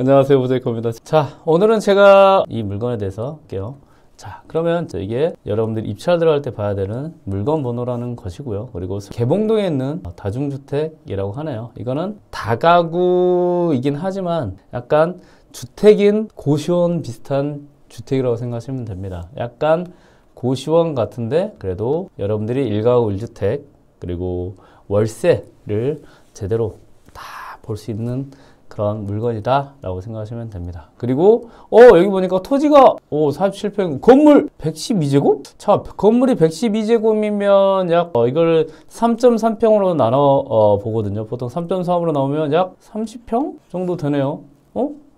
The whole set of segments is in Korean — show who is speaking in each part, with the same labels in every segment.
Speaker 1: 안녕하세요, 모자이크입니다. 자, 오늘은 제가 이 물건에 대해서 할게요. 자, 그러면 이게 여러분들이 입찰 들어갈 때 봐야 되는 물건 번호라는 것이고요. 그리고 개봉동에 있는 다중주택이라고 하네요. 이거는 다가구이긴 하지만 약간 주택인 고시원 비슷한 주택이라고 생각하시면 됩니다. 약간 고시원 같은데 그래도 여러분들이 1가구 1주택 그리고 월세를 제대로 다 볼 수 있는 그런 물건이다 라고 생각하시면 됩니다. 그리고 여기 보니까 토지가 47평, 건물 112제곱? 자, 건물이 112제곱이면 약 이걸 3.3평으로 나눠 보거든요. 보통 3.3으로 나오면 약 30평 정도 되네요.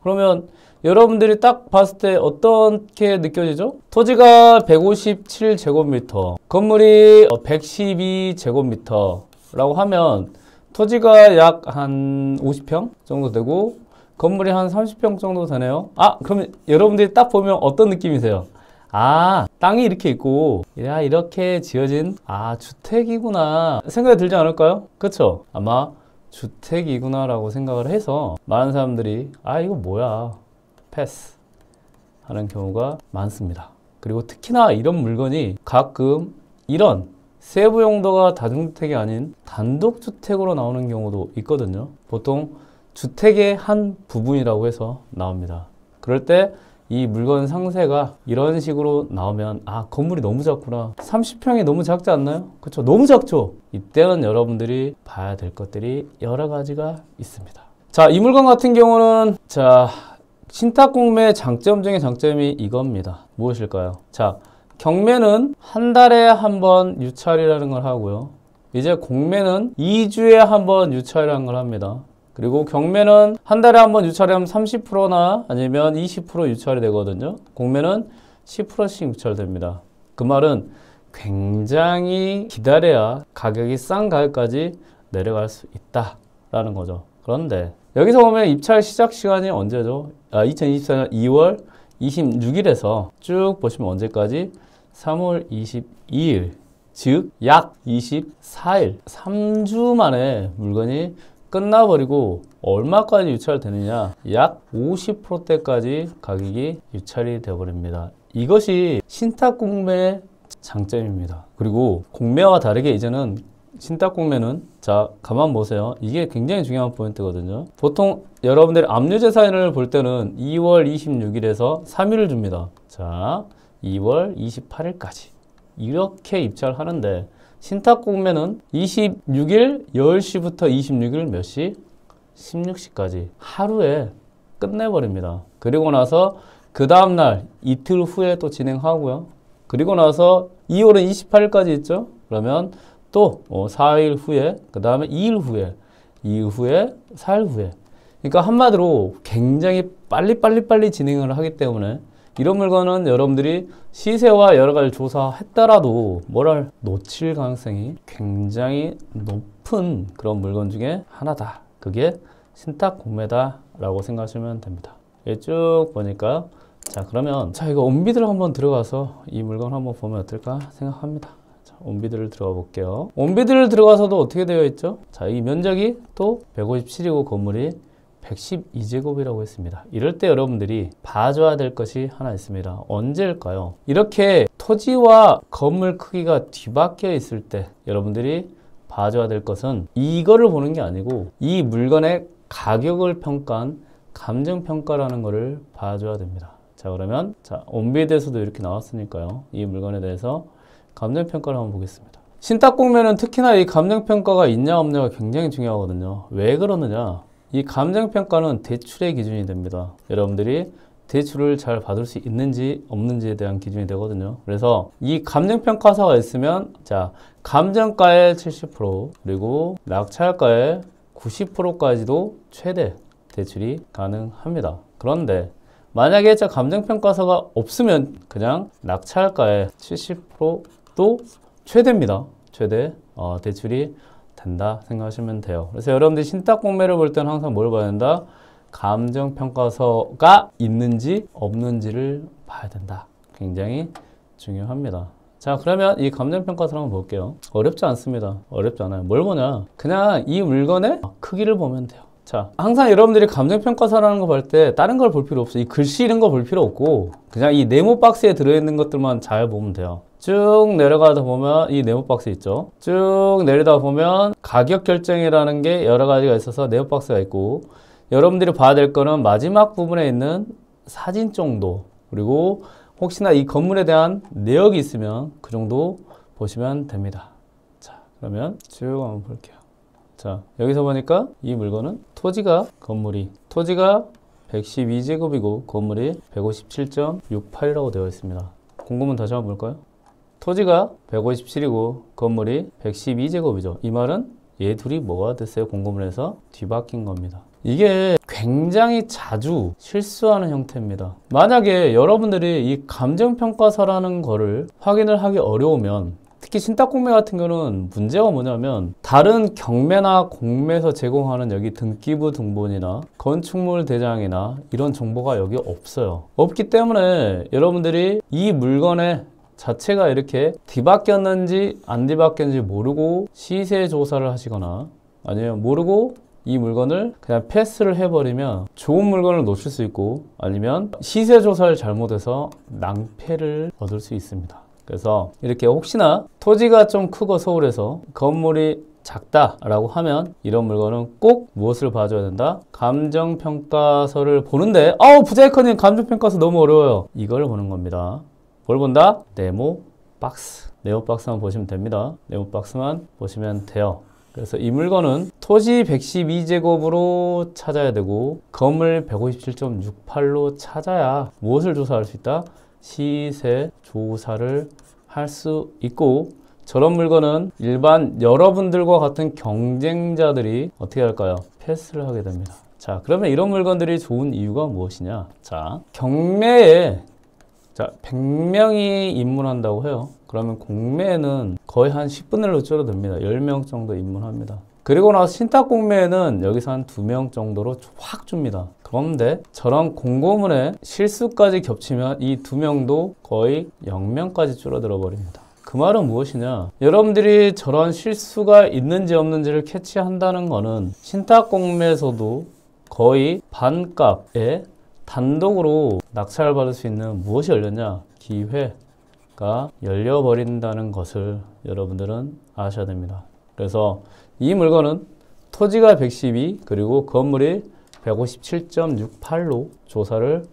Speaker 1: 그러면 여러분들이 딱 봤을 때 어떻게 느껴지죠? 토지가 157제곱미터, 건물이 112제곱미터라고 하면 토지가 약 한 50평 정도 되고 건물이 한 30평 정도 되네요. 그러면 여러분들이 딱 보면 어떤 느낌이세요? 땅이 이렇게 있고 야 이렇게 지어진 주택이구나 생각이 들지 않을까요? 그쵸? 아마 주택이구나 라고 생각을 해서 많은 사람들이 이거 뭐야 패스 하는 경우가 많습니다. 그리고 특히나 이런 물건이 가끔 이런 세부 용도가 다중주택이 아닌 단독주택으로 나오는 경우도 있거든요. 보통 주택의 한 부분이라고 해서 나옵니다. 그럴 때 이 물건 상세가 이런 식으로 나오면 건물이 너무 작구나. 30평이 너무 작지 않나요? 그렇죠? 너무 작죠? 이때는 여러분들이 봐야 될 것들이 여러 가지가 있습니다. 자, 이 물건 같은 경우는 신탁공매의 장점 중에 장점이 이겁니다. 무엇일까요? 자, 경매는 한 달에 한 번 유찰이라는 걸 하고요. 이제 공매는 2주에 한 번 유찰이라는 걸 합니다. 그리고 경매는 한 달에 한 번 유찰이 하면 30%나 아니면 20% 유찰이 되거든요. 공매는 10%씩 유찰됩니다. 그 말은 굉장히 기다려야 가격이 싼 가격까지 내려갈 수 있다라는 거죠. 그런데 여기서 보면 입찰 시작 시간이 언제죠? 2024년 2월 26일에서 쭉 보시면 언제까지? 3월 22일, 즉 약 24일, 3주 만에 물건이 끝나버리고 얼마까지 유찰되느냐? 약 50%대까지 가격이 유찰이 되어버립니다. 이것이 신탁공매의 장점입니다. 그리고 공매와 다르게 이제는 신탁공매는 가만 보세요. 이게 굉장히 중요한 포인트거든요. 보통 여러분들이 압류재산을 볼 때는 2월 26일에서 3일을 줍니다. 2월 28일까지 이렇게 입찰을 하는데 신탁공매는 26일 10시부터 26일 몇 시? 16시까지 하루에 끝내버립니다. 그리고 나서 그 다음날 이틀 후에 또 진행하고요. 그리고 나서 2월은 28일까지 있죠? 그러면 또 4일 후에, 그 다음에 2일 후에, 2일 후에, 4일 후에. 그러니까 한마디로 굉장히 빨리 진행을 하기 때문에 이런 물건은 여러분들이 시세와 여러 가지 조사했더라도 뭐를 놓칠 가능성이 굉장히 높은 그런 물건 중에 하나다. 그게 신탁공매다 라고 생각하시면 됩니다. 쭉 보니까 그러면 이거 온비드를 한번 들어가서 이 물건 한번 보면 어떨까 생각합니다. 온비드를 들어가 볼게요. 온비드를 들어가서도 어떻게 되어 있죠? 이 면적이 또 157이고 건물이 112제곱이라고 했습니다. 이럴 때 여러분들이 봐줘야 될 것이 하나 있습니다. 언제일까요? 이렇게 토지와 건물 크기가 뒤바뀌어 있을 때 여러분들이 봐줘야 될 것은 이거를 보는 게 아니고 이 물건의 가격을 평가한 감정평가라는 것을 봐줘야 됩니다. 그러면 온비드에서도 이렇게 나왔으니까요. 이 물건에 대해서 감정평가를 한번 보겠습니다. 신탁공매는 특히나 이 감정평가가 있냐 없냐가 굉장히 중요하거든요. 왜 그러느냐? 이 감정평가는 대출의 기준이 됩니다. 여러분들이 대출을 잘 받을 수 있는지 없는지에 대한 기준이 되거든요. 그래서 이 감정평가서가 있으면 감정가의 70% 그리고 낙찰가의 90%까지도 최대 대출이 가능합니다. 그런데 만약에 감정평가서가 없으면 그냥 낙찰가의 70%도 최대입니다. 최대 대출이 된다 생각하시면 돼요. 그래서 여러분들이 신탁공매를 볼 때는 항상 뭘 봐야 된다? 감정평가서가 있는지 없는지를 봐야 된다. 굉장히 중요합니다. 그러면 이 감정평가서를 한번 볼게요. 어렵지 않습니다. 어렵지 않아요. 뭘 보냐? 그냥 이 물건의 크기를 보면 돼요. 자, 항상 여러분들이 감정평가서라는 거 볼 때 다른 걸 볼 필요 없어. 이 글씨 이런 거 볼 필요 없고 그냥 이 네모 박스에 들어있는 것들만 잘 보면 돼요. 쭉 내려가다 보면 이 네모 박스 있죠. 쭉 내려다 보면 가격 결정이라는 게 여러 가지가 있어서 네모 박스가 있고, 여러분들이 봐야 될 거는 마지막 부분에 있는 사진 정도, 그리고 혹시나 이 건물에 대한 내역이 있으면 그 정도 보시면 됩니다. 자, 그러면 쭉 한번 볼게요. 자, 여기서 보니까 이 물건은 토지가 112제곱이고 건물이 157.68이라고 되어 있습니다. 공고문 다시 한번 볼까요? 토지가 157이고 건물이 112제곱이죠. 이 말은 얘 둘이 뭐가 됐어요? 공고문에서 뒤바뀐 겁니다. 이게 굉장히 자주 실수하는 형태입니다. 만약에 여러분들이 이 감정평가서라는 거를 확인을 하기 어려우면, 특히 신탁공매 같은 경우는 문제가 뭐냐면 다른 경매나 공매에서 제공하는 여기 등기부 등본이나 건축물 대장이나 이런 정보가 여기 없어요. 없기 때문에 여러분들이 이 물건의 자체가 이렇게 뒤바뀌었는지 안 뒤바뀌었는지 모르고 시세 조사를 하시거나, 아니면 모르고 이 물건을 그냥 패스를 해버리면 좋은 물건을 놓칠 수 있고, 아니면 시세 조사를 잘못해서 낭패를 얻을 수 있습니다. 그래서 이렇게 혹시나 토지가 좀 크고 서울에서 건물이 작다라고 하면 이런 물건은 꼭 무엇을 봐줘야 된다? 감정평가서를 보는데, 부자이커님 감정평가서 너무 어려워요. 이걸 보는 겁니다. 뭘 본다? 네모 박스. 네모 박스만 보시면 됩니다. 네모 박스만 보시면 돼요. 그래서 이 물건은 토지 112제곱으로 찾아야 되고 건물 157.68로 찾아야 무엇을 조사할 수 있다? 시세 조사를 할 수 있고, 저런 물건은 일반 여러분들과 같은 경쟁자들이 어떻게 할까요? 패스를 하게 됩니다. 자, 그러면 이런 물건들이 좋은 이유가 무엇이냐? 자, 경매에 100명이 입문한다고 해요. 그러면 공매에는 거의 한 10분의 1로 줄어듭니다. 10명 정도 입문합니다. 그리고 나서 신탁공매에는 여기서 한 2명 정도로 확 줍니다. 그런데 저런 공고문에 실수까지 겹치면 이 2명도 거의 0명까지 줄어들어 버립니다. 그 말은 무엇이냐? 여러분들이 저런 실수가 있는지 없는지를 캐치한다는 거는 신탁공매에서도 거의 반값에 단독으로 낙찰을 받을 수 있는 무엇이 열렸냐? 기회가 열려버린다는 것을 여러분들은 아셔야 됩니다. 그래서 이 물건은 토지가 112 그리고 건물이 157.68로 조사를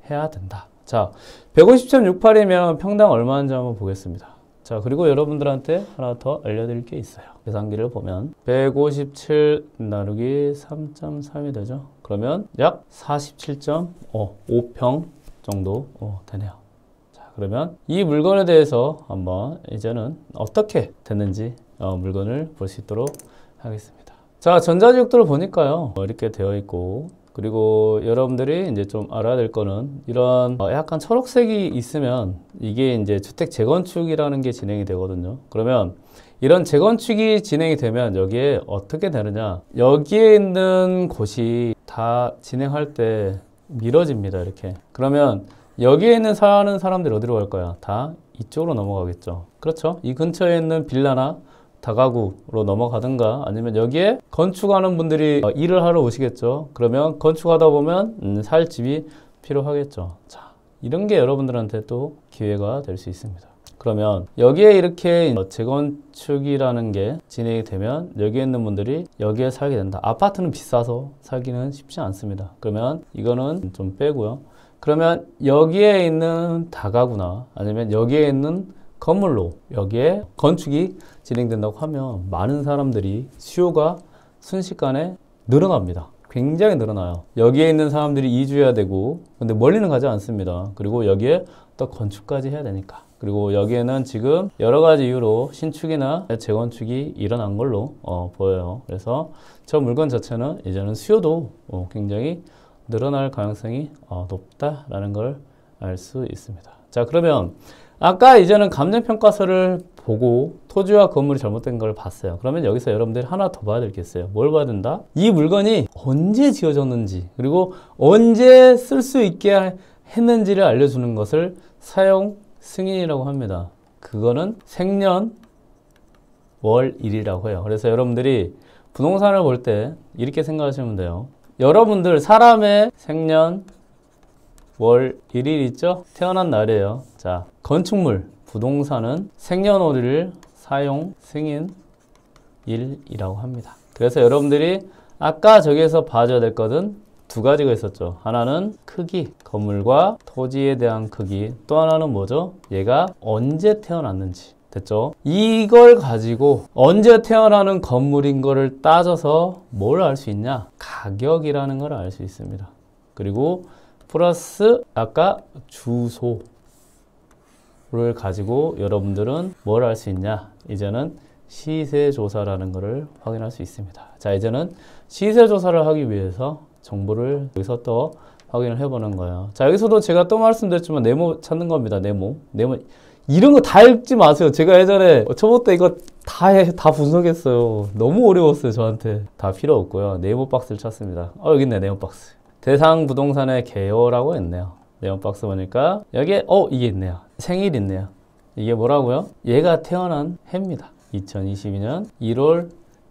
Speaker 1: 해야 된다. 자, 150.68이면 평당 얼마인지 한번 보겠습니다. 자, 그리고 여러분들한테 하나 더 알려드릴 게 있어요. 계산기를 보면 157 나누기 3.3이 되죠. 그러면 약 47.5평 정도 되네요. 자, 그러면 이 물건에 대해서 한번 이제는 어떻게 됐는지 물건을 볼 수 있도록 하겠습니다. 자, 전자지역도를 보니까요, 이렇게 되어 있고, 그리고 여러분들이 이제 좀 알아야 될 거는 이런 약간 초록색이 있으면 이게 이제 주택 재건축이라는 게 진행이 되거든요. 그러면 이런 재건축이 진행이 되면 여기에 어떻게 되느냐, 여기에 있는 곳이 다 진행할 때 미뤄집니다. 이렇게. 그러면 여기에 있는 사는 사람들이 어디로 갈 거야? 다 이쪽으로 넘어가겠죠. 그렇죠? 이 근처에 있는 빌라나 다가구로 넘어가든가, 아니면 여기에 건축하는 분들이 일을 하러 오시겠죠. 그러면 건축하다 보면 살 집이 필요하겠죠. 자, 이런 게 여러분들한테 또 기회가 될 수 있습니다. 그러면 여기에 이렇게 재건축이라는 게 진행이 되면 여기에 있는 분들이 여기에 살게 된다. 아파트는 비싸서 살기는 쉽지 않습니다. 그러면 이거는 좀 빼고요. 그러면 여기에 있는 다가구나 아니면 여기에 있는 건물로 여기에 건축이 진행된다고 하면 많은 사람들이 수요가 순식간에 늘어납니다. 굉장히 늘어나요. 여기에 있는 사람들이 이주해야 되고, 근데 멀리는 가지 않습니다. 그리고 여기에 또 건축까지 해야 되니까. 그리고 여기에는 지금 여러 가지 이유로 신축이나 재건축이 일어난 걸로 보여요. 그래서 저 물건 자체는 이제는 수요도 굉장히 늘어날 가능성이 높다라는 걸 알 수 있습니다. 자, 그러면 아까 이제는 감정평가서를 보고 토지와 건물이 잘못된 걸 봤어요. 그러면 여기서 여러분들이 하나 더 봐야 될 게 있어요. 뭘 봐야 된다? 이 물건이 언제 지어졌는지, 그리고 언제 쓸 수 있게 했는지를 알려주는 것을 사용 승인이라고 합니다. 그거는 생년 월일이라고 해요. 그래서 여러분들이 부동산을 볼 때 이렇게 생각하시면 돼요. 여러분들 사람의 생년 월 일일 있죠? 태어난 날이에요. 자, 건축물, 부동산은 생년월일을 사용 승인일이라고 합니다. 그래서 여러분들이 아까 저기에서 봐줘야 될 것은 두 가지가 있었죠. 하나는 크기, 건물과 토지에 대한 크기. 또 하나는 뭐죠? 얘가 언제 태어났는지. 됐죠? 이걸 가지고 언제 태어나는 건물인 거를 따져서 뭘 알 수 있냐? 가격이라는 걸 알 수 있습니다. 그리고 플러스 아까 주소를 가지고 여러분들은 뭘 알 수 있냐? 이제는 시세조사라는 것을 확인할 수 있습니다. 자, 이제는 시세조사를 하기 위해서 정보를 여기서 또 확인을 해보는 거예요. 자, 여기서도 제가 또 말씀드렸지만 네모 찾는 겁니다. 네모. 이런 거 다 읽지 마세요. 제가 예전에 초보 때 이거 다 분석했어요. 너무 어려웠어요, 저한테. 다 필요 없고요. 네모 박스를 찾습니다. 여기 있네, 네모 박스. 대상 부동산의 개요라고 했네요. 네모 박스 보니까 여기에 이게 있네요. 생일 있네요. 이게 뭐라고요? 얘가 태어난 해입니다. 2022년 1월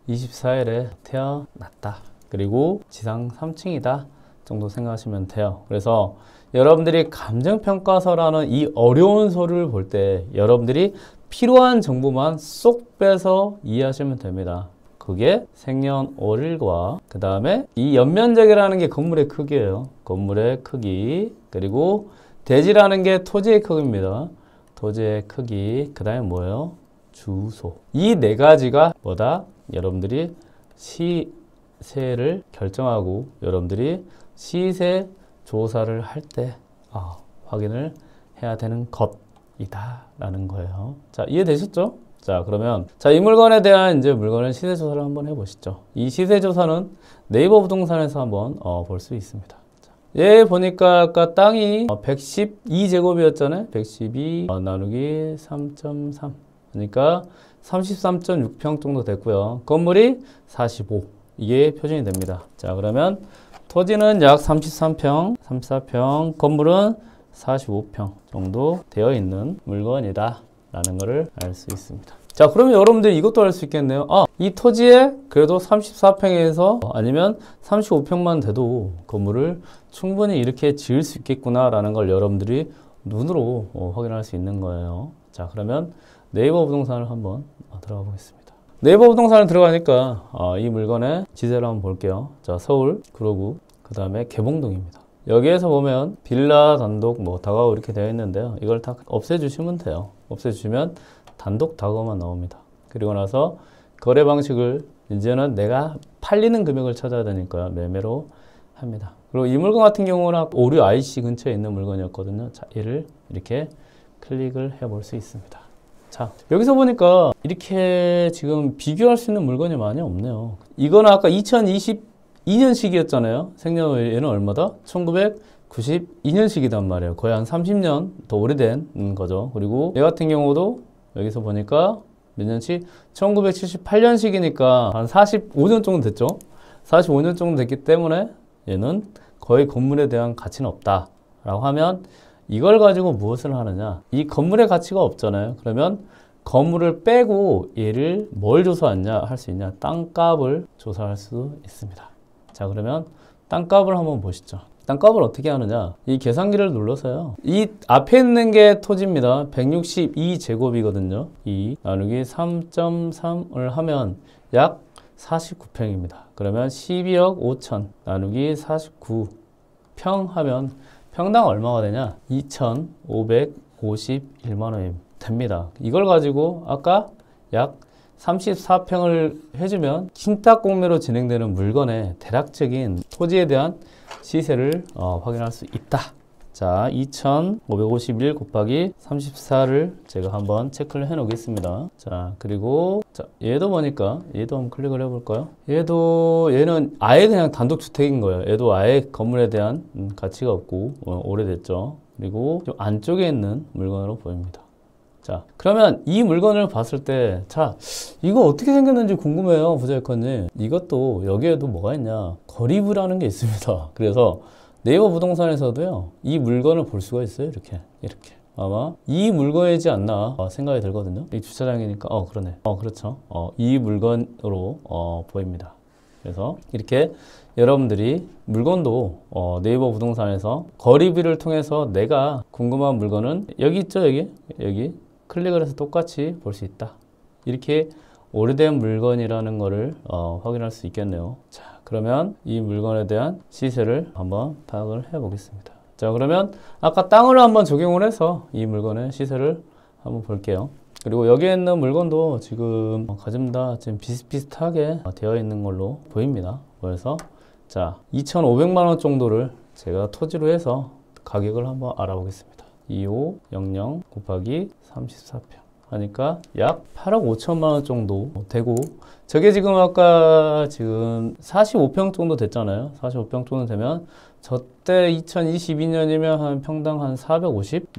Speaker 1: 24일에 태어났다. 그리고 지상 3층이다 정도 생각하시면 돼요. 그래서 여러분들이 감정평가서라는 이 어려운 서류를 볼 때 여러분들이 필요한 정보만 쏙 빼서 이해하시면 됩니다. 그게 생년월일과 그 다음에 이 연면적이라는 게 건물의 크기예요. 건물의 크기. 그리고 대지라는 게 토지의 크기입니다. 토지의 크기. 그 다음에 뭐예요? 주소. 이 네 가지가 뭐다? 여러분들이 시세를 결정하고 여러분들이 시세 조사를 할 때 확인을 해야 되는 것이다 라는 거예요. 자, 이해되셨죠? 자, 그러면 이 물건에 대한 이제 물건의 시세 조사를 한번 해보시죠. 이 시세 조사는 네이버 부동산에서 한번 볼 수 있습니다. 자, 얘 보니까 아까 땅이 112제곱이었잖아요. 112 나누기 3.3 그러니까 33.6평 정도 됐고요. 건물이 45 이게 표준이 됩니다. 자, 그러면 토지는 약 33평, 34평, 건물은 45평 정도 되어 있는 물건이다 라는 것을 알 수 있습니다. 자, 그러면 여러분들이 이것도 알 수 있겠네요. 이 토지에 그래도 34평에서 아니면 35평만 돼도 건물을 충분히 이렇게 지을 수 있겠구나 라는 걸 여러분들이 눈으로 확인할 수 있는 거예요. 자, 그러면 네이버 부동산을 한번 들어가 보겠습니다. 네이버 부동산을 들어가니까 이 물건의 지세를 한번 볼게요. 자, 서울, 구로구, 그 다음에 개봉동입니다. 여기에서 보면 빌라, 단독, 다가구 이렇게 되어 있는데요. 이걸 다 없애주시면 돼요. 없애주시면 단독 다가구만 나옵니다. 그리고 나서 거래 방식을 이제는 내가 팔리는 금액을 찾아야 되니까 매매로 합니다. 그리고 이 물건 같은 경우는 오류 IC 근처에 있는 물건이었거든요. 자, 얘를 이렇게 클릭을 해볼 수 있습니다. 자, 여기서 보니까 이렇게 지금 비교할 수 있는 물건이 많이 없네요. 이거는 아까 2022년식이었잖아요. 생년월일 얘는 얼마다? 1992년식이단 말이에요. 거의 한 30년 더 오래된 거죠. 그리고 얘 같은 경우도 여기서 보니까 몇 년치? 1978년식이니까 한 45년 정도 됐죠. 45년 정도 됐기 때문에 얘는 거의 건물에 대한 가치는 없다 라고 하면 이걸 가지고 무엇을 하느냐? 이 건물의 가치가 없잖아요. 그러면 건물을 빼고 얘를 뭘 조사하냐 할 수 있냐? 땅값을 조사할 수 있습니다. 자, 그러면 땅값을 한번 보시죠. 땅값을 어떻게 하느냐? 이 계산기를 눌러서요. 이 앞에 있는 게 토지입니다. 162제곱이거든요. 2 나누기 3.3을 하면 약 49평입니다. 그러면 12억 5천 나누기 49평 하면 평당 얼마가 되냐? 2,551만 원이 됩니다. 이걸 가지고 아까 약 34평을 해주면 신탁공매로 진행되는 물건의 대략적인 토지에 대한 시세를 확인할 수 있다. 자, 2,551 곱하기 34를 제가 한번 체크를 해 놓겠습니다. 자, 그리고 자, 얘도 보니까 얘도 한번 클릭을 해볼까요? 얘는 아예 그냥 단독주택인 거예요. 얘도 아예 건물에 대한 가치가 없고 오래됐죠. 그리고 좀 안쪽에 있는 물건으로 보입니다. 자, 그러면 이 물건을 봤을 때, 자, 이거 어떻게 생겼는지 궁금해요, 부자유커님. 이것도 여기에도 뭐가 있냐? 거리부라는 게 있습니다. 그래서 네이버 부동산에서도요, 이 물건을 볼 수가 있어요, 이렇게. 아마 이 물건이지 않나 생각이 들거든요. 이 주차장이니까 그러네. 그렇죠. 이 물건으로 보입니다. 그래서 이렇게 여러분들이 물건도 네이버 부동산에서 거리비를 통해서 내가 궁금한 물건은 여기 있죠. 여기 클릭을 해서 똑같이 볼 수 있다. 이렇게 오래된 물건이라는 거를 확인할 수 있겠네요. 자, 그러면 이 물건에 대한 시세를 한번 파악을 해 보겠습니다. 자, 그러면 아까 땅을 한번 적용을 해서 이 물건의 시세를 한번 볼게요. 그리고 여기에 있는 물건도 지금 가좀 다 지금 비슷비슷하게 되어 있는 걸로 보입니다. 그래서 자, 2,500만 원 정도를 제가 토지로 해서 가격을 한번 알아보겠습니다. 2500 곱하기 34평 하니까 약 8억 5천만 원 정도 되고, 저게 지금 아까 지금 45평 정도 됐잖아요. 45평 정도 되면 저때 2022년이면 한 평당 한 450?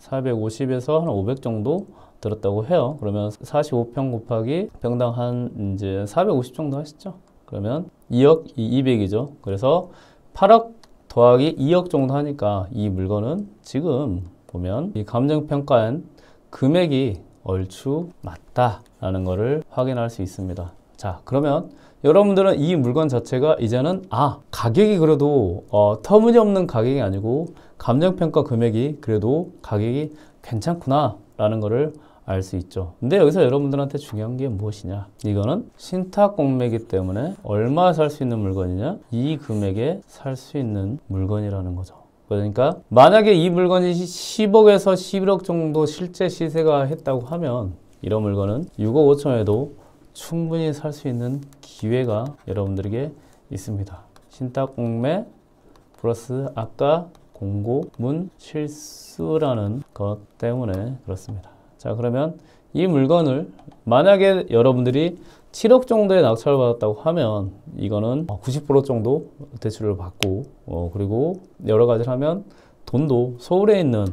Speaker 1: 450에서 한 500 정도 들었다고 해요. 그러면 45평 곱하기 평당 한 이제 450 정도 하시죠. 그러면 2억 200이죠. 그래서 8억 더하기 2억 정도 하니까 이 물건은 지금 보면 이 감정평가한 금액이 얼추 맞다라는 것을 확인할 수 있습니다. 자, 그러면 여러분들은 이 물건 자체가 이제는 가격이 그래도 터무니없는 가격이 아니고 감정평가 금액이 그래도 가격이 괜찮구나 라는 것을 알 수 있죠. 근데 여기서 여러분들한테 중요한 게 무엇이냐, 이거는 신탁 공매이기 때문에 얼마 살 수 있는 물건이냐, 이 금액에 살 수 있는 물건이라는 거죠. 그러니까 만약에 이 물건이 10억에서 11억 정도 실제 시세가 했다고 하면 이런 물건은 6억 5천에도 충분히 살 수 있는 기회가 여러분들에게 있습니다. 신탁 공매 플러스 아까 공고문 실수라는 것 때문에 그렇습니다. 자, 그러면 이 물건을 만약에 여러분들이 7억 정도의 낙찰을 받았다고 하면 이거는 90% 정도 대출을 받고 그리고 여러 가지를 하면 돈도 서울에 있는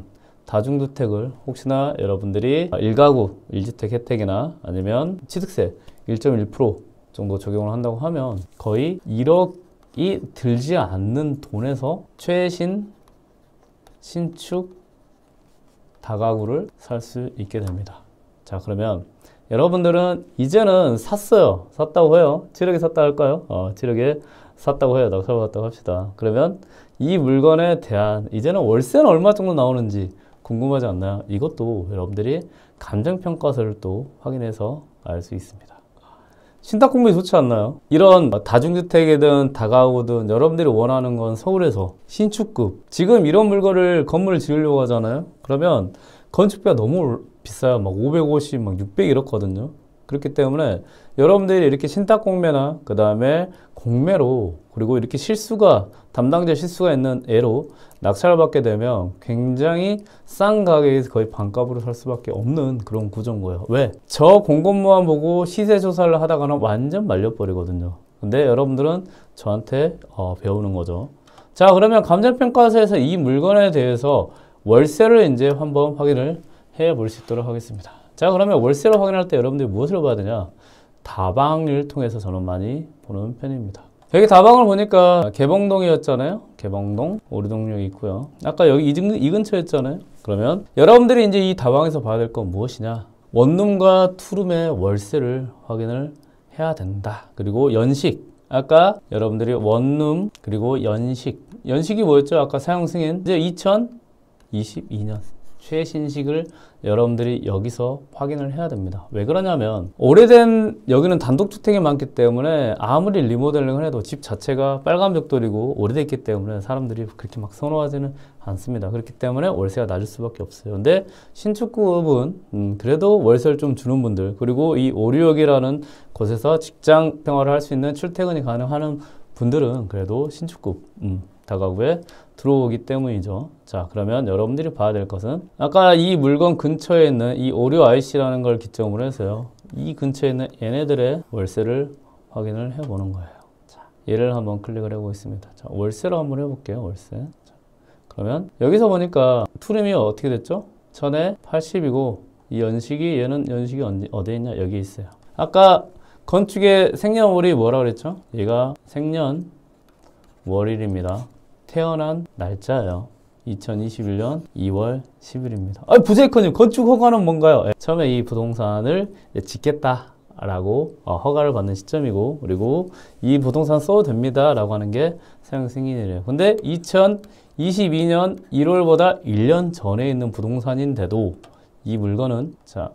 Speaker 1: 다중주택을 혹시나 여러분들이 1가구 1주택 혜택이나 아니면 취득세 1.1% 정도 적용을 한다고 하면 거의 1억이 들지 않는 돈에서 최신 신축 다가구를 살 수 있게 됩니다. 자, 그러면 여러분들은 이제는 샀다고 해요. 7억에 샀다 할까요? 7억에 샀다고 해요. 낙찰 받았다고 합시다. 그러면 이 물건에 대한 이제는 월세는 얼마 정도 나오는지 궁금하지 않나요? 이것도 여러분들이 감정평가서를 또 확인해서 알 수 있습니다. 신탁 공매 좋지 않나요? 이런 다중주택이든 다가구든 여러분들이 원하는 건 서울에서 신축급, 지금 이런 물건을 건물을 지으려고 하잖아요. 그러면 건축비가 너무 비싸요. 막 550, 막 600 이렇거든요. 그렇기 때문에 여러분들이 이렇게 신탁 공매나 그 다음에 공매로, 그리고 이렇게 담당자 실수가 있는 애로 낙찰을 받게 되면 굉장히 싼 가격에서 거의 반값으로 살 수밖에 없는 그런 구조인 거예요. 왜? 저 공고문만 보고 시세 조사를 하다가는 완전 말려버리거든요. 근데 여러분들은 저한테 배우는 거죠. 자, 그러면 감정평가서에서 이 물건에 대해서 월세를 이제 한번 확인을 해 볼 수 있도록 하겠습니다. 자, 그러면 월세를 확인할 때 여러분들이 무엇을 봐야 되냐? 다방을 통해서 저는 많이 보는 편입니다. 여기 다방을 보니까 개봉동이었잖아요. 개봉동 오리동역이 있고요. 아까 여기 이 근처였잖아요. 그러면 여러분들이 이제 이 다방에서 봐야 될 건 무엇이냐? 원룸과 투룸의 월세를 확인을 해야 된다. 그리고 연식. 아까 여러분들이 원룸 그리고 연식이 뭐였죠? 아까 사용 승인 이제 2022년 최신식을 여러분들이 여기서 확인을 해야 됩니다. 왜 그러냐면 오래된, 여기는 단독주택이 많기 때문에 아무리 리모델링을 해도 집 자체가 빨간 벽돌이고 오래됐기 때문에 사람들이 그렇게 막 선호하지는 않습니다. 그렇기 때문에 월세가 낮을 수밖에 없어요. 근데 신축급은 그래도 월세를 좀 주는 분들, 그리고 이 오류역이라는 곳에서 직장 생활을 할 수 있는 출퇴근이 가능한 분들은 그래도 신축급 다가구에 들어오기 때문이죠. 자, 그러면 여러분들이 봐야 될 것은 아까 이 물건 근처에 있는 이 오류 IC라는 걸 기점으로 해서요, 이 근처에 있는 얘네들의 월세를 확인을 해보는 거예요. 자, 얘를 한번 클릭을 해보겠습니다. 자, 월세로 한번 해볼게요. 월세. 자, 그러면 여기서 보니까 투룸이 어떻게 됐죠? 1000에 80이고 이 얘는 연식이 어디에 있냐? 여기 있어요. 아까 건축의 생년월일이 뭐라 그랬죠? 얘가 생년월일입니다. 태어난 날짜예요. 2021년 2월 10일입니다. 아, 부재이커님, 건축 허가는 뭔가요? 처음에 이 부동산을 짓겠다라고 허가를 받는 시점이고, 그리고 이 부동산 써도 됩니다 라고 하는 게 사용 승인이래요. 근데 2022년 1월보다 1년 전에 있는 부동산인데도 이 물건은 자,